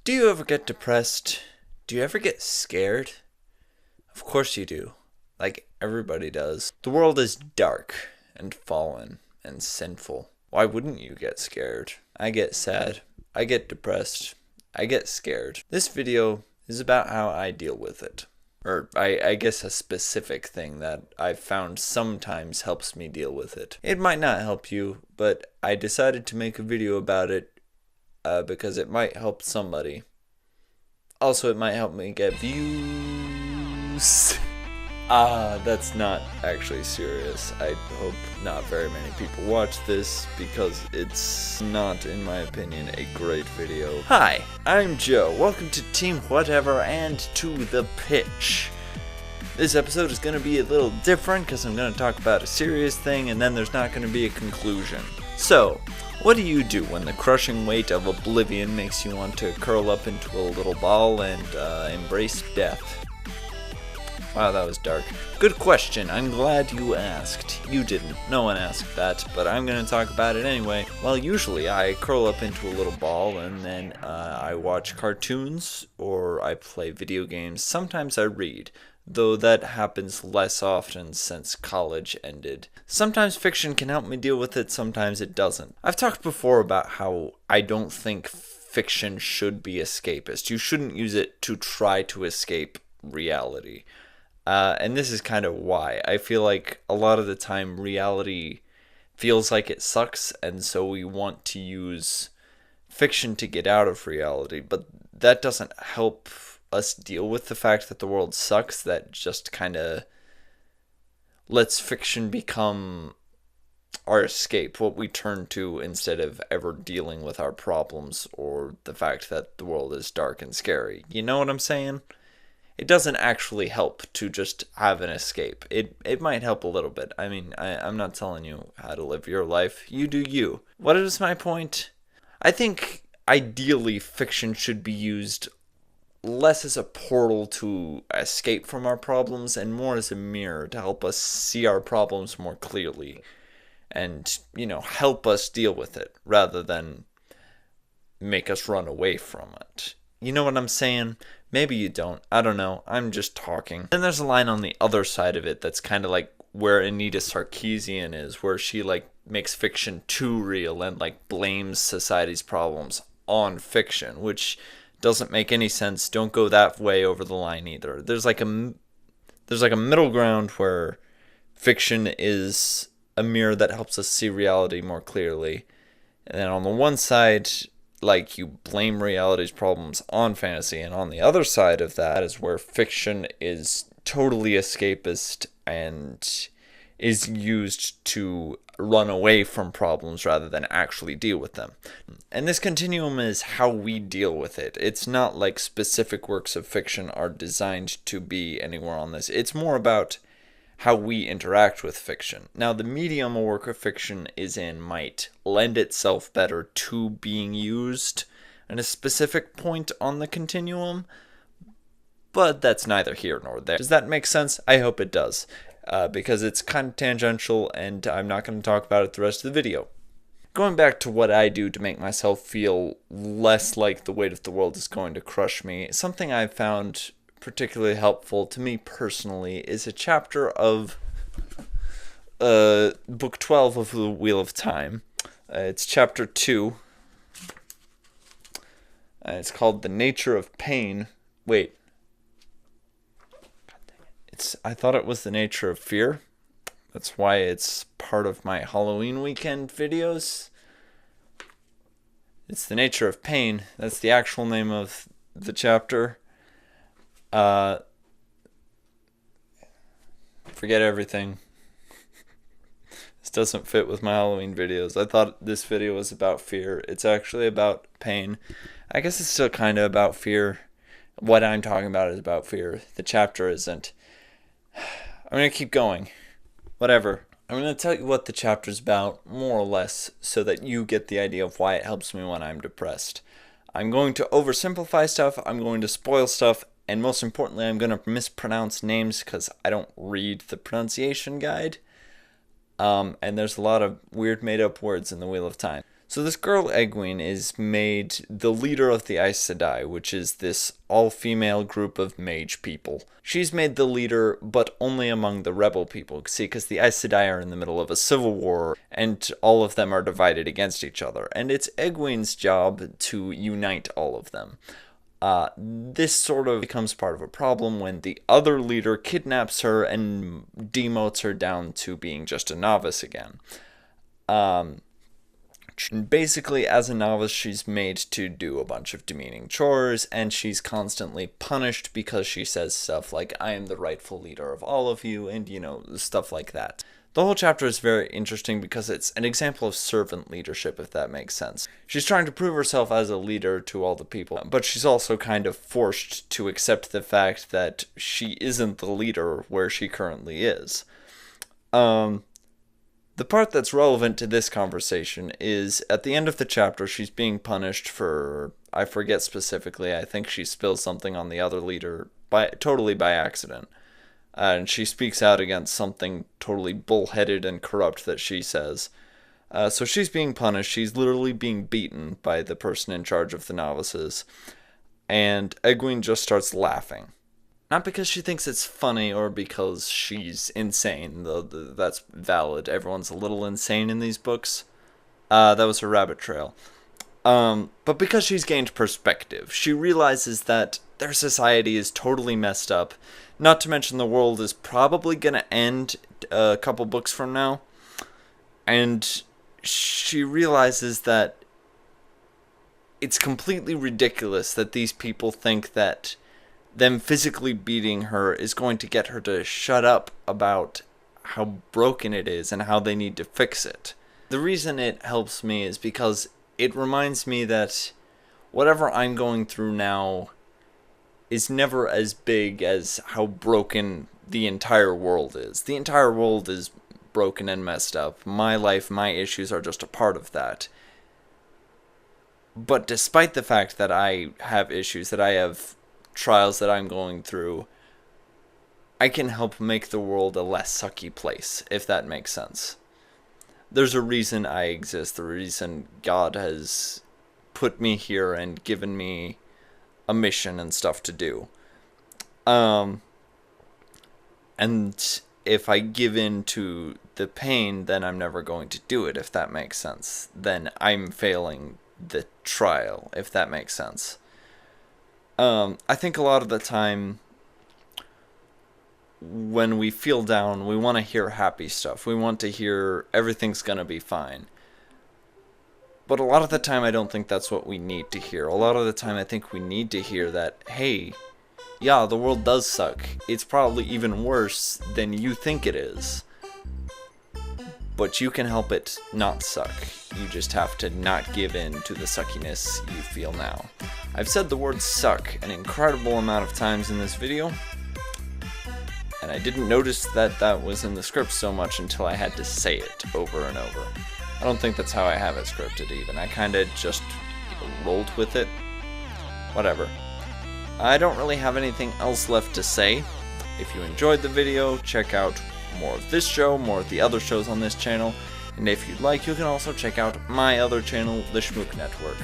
Do you ever get depressed? Do you ever get scared? Of course you do. Like everybody does. The world is dark and fallen and sinful. Why wouldn't you get scared? I get sad. I get depressed. I get scared. This video is about how I deal with it. Or I guess a specific thing that I've found sometimes helps me deal with it. It might not help you, but I decided to make a video about it because it might help somebody. Also, it might help me get views. That's not actually serious. I hope not very many people watch this because it's not, in my opinion, a great video. Hi, I'm Joe. Welcome to Team Whatever and to the pitch. This episode is going to be a little different because I'm going to talk about a serious thing and then there's not going to be a conclusion. So, what do you do when the crushing weight of oblivion makes you want to curl up into a little ball and embrace death? Wow, that was dark. Good question. I'm glad you asked. You didn't. No one asked that, but I'm going to talk about it anyway. Well, usually I curl up into a little ball and then I watch cartoons or I play video games. Sometimes I read, though that happens less often since college ended. Sometimes fiction can help me deal with it, sometimes it doesn't. I've talked before about how I don't think fiction should be escapist. You shouldn't use it to try to escape reality. And this is kind of why. I feel like a lot of the time reality feels like it sucks, and so we want to use fiction to get out of reality, but that doesn't help us deal with the fact that the world sucks. That just kind of lets fiction become our escape, what we turn to instead of ever dealing with our problems or the fact that the world is dark and scary. You know what I'm saying? It doesn't actually help to just have an escape. It might help a little bit. I mean, I'm not telling you how to live your life. You do you. What is my point? I think ideally fiction should be used less as a portal to escape from our problems and more as a mirror to help us see our problems more clearly and, help us deal with it rather than make us run away from it. You know what I'm saying? Maybe you don't. I don't know. I'm just talking. Then there's a line on the other side of it that's kind of like where Anita Sarkeesian is, where she makes fiction too real and blames society's problems on fiction, which doesn't make any sense. Don't go that way over the line either. There's a middle ground where fiction is a mirror that helps us see reality more clearly. And then on the one side, you blame reality's problems on fantasy, and on the other side of that is where fiction is totally escapist and is used to run away from problems rather than actually deal with them. And this continuum is how we deal with it. It's not like specific works of fiction are designed to be anywhere on this. It's more about how we interact with fiction. Now, the medium a work of fiction is in might lend itself better to being used at a specific point on the continuum, but that's neither here nor there. Does that make sense? I hope it does, because it's kind of tangential, and I'm not going to talk about it the rest of the video. Going back to what I do to make myself feel less like the weight of the world is going to crush me, something I've found particularly helpful to me personally is a chapter of book 12 of the Wheel of Time. It's chapter 2. It's called The Nature of Pain. Wait. I thought it was The Nature of Fear. That's why it's part of my Halloween weekend videos. It's The Nature of Pain. That's the actual name of the chapter. Forget everything. This doesn't fit with my Halloween videos. I thought this video was about fear. It's actually about pain. I guess it's still kind of about fear. What I'm talking about is about fear. The chapter isn't. I'm going to keep going. Whatever. I'm going to tell you what the chapter's about, more or less, so that you get the idea of why it helps me when I'm depressed. I'm going to oversimplify stuff. I'm going to spoil stuff. And most importantly, I'm going to mispronounce names because I don't read the pronunciation guide. And there's a lot of weird made-up words in the Wheel of Time. So this girl Eggwin is made the leader of the Aes Sedai, which is this all-female group of mage people. She's made the leader, but only among the rebel people. See, because the Aes Sedai are in the middle of a civil war, and all of them are divided against each other. And it's Eggwin's job to unite all of them. This sort of becomes part of a problem when the other leader kidnaps her and demotes her down to being just a novice again. Basically, as a novice, she's made to do a bunch of demeaning chores, and she's constantly punished because she says stuff like, I am the rightful leader of all of you, and, you know, stuff like that. The whole chapter is very interesting because it's an example of servant leadership, if that makes sense. She's trying to prove herself as a leader to all the people, but she's also kind of forced to accept the fact that she isn't the leader where she currently is. The part that's relevant to this conversation is at the end of the chapter, she's being punished for, I forget specifically, I think she spills something on the other leader totally by accident. And she speaks out against something totally bullheaded and corrupt that she says. So she's being punished. She's literally being beaten by the person in charge of the novices. And Eggwin just starts laughing. Not because she thinks it's funny or because she's insane, though that's valid. Everyone's a little insane in these books. That was her rabbit trail. But because she's gained perspective, she realizes that their society is totally messed up. Not to mention the world is probably going to end a couple books from now. And she realizes that it's completely ridiculous that these people think that them physically beating her is going to get her to shut up about how broken it is and how they need to fix it. The reason it helps me is because it reminds me that whatever I'm going through now is never as big as how broken the entire world is. The entire world is broken and messed up. My life, my issues are just a part of that. But despite the fact that I have issues, that I have trials that I'm going through, I can help make the world a less sucky place, if that makes sense. There's a reason I exist, the reason God has put me here and given me a mission and stuff to do. And if I give in to the pain, then I'm never going to do it, if that makes sense. Then I'm failing the trial, if that makes sense. I think a lot of the time when we feel down, we want to hear happy stuff. We want to hear everything's gonna be fine. But a lot of the time I don't think that's what we need to hear. A lot of the time I think we need to hear that, hey, yeah, the world does suck. It's probably even worse than you think it is. But you can help it not suck. You just have to not give in to the suckiness you feel now. I've said the word suck an incredible amount of times in this video, and I didn't notice that that was in the script so much until I had to say it over and over. I don't think that's how I have it scripted even. I kinda just rolled with it. Whatever. I don't really have anything else left to say. If you enjoyed the video, check out more of this show, more of the other shows on this channel, and if you'd like, you can also check out my other channel, the Schmook Network.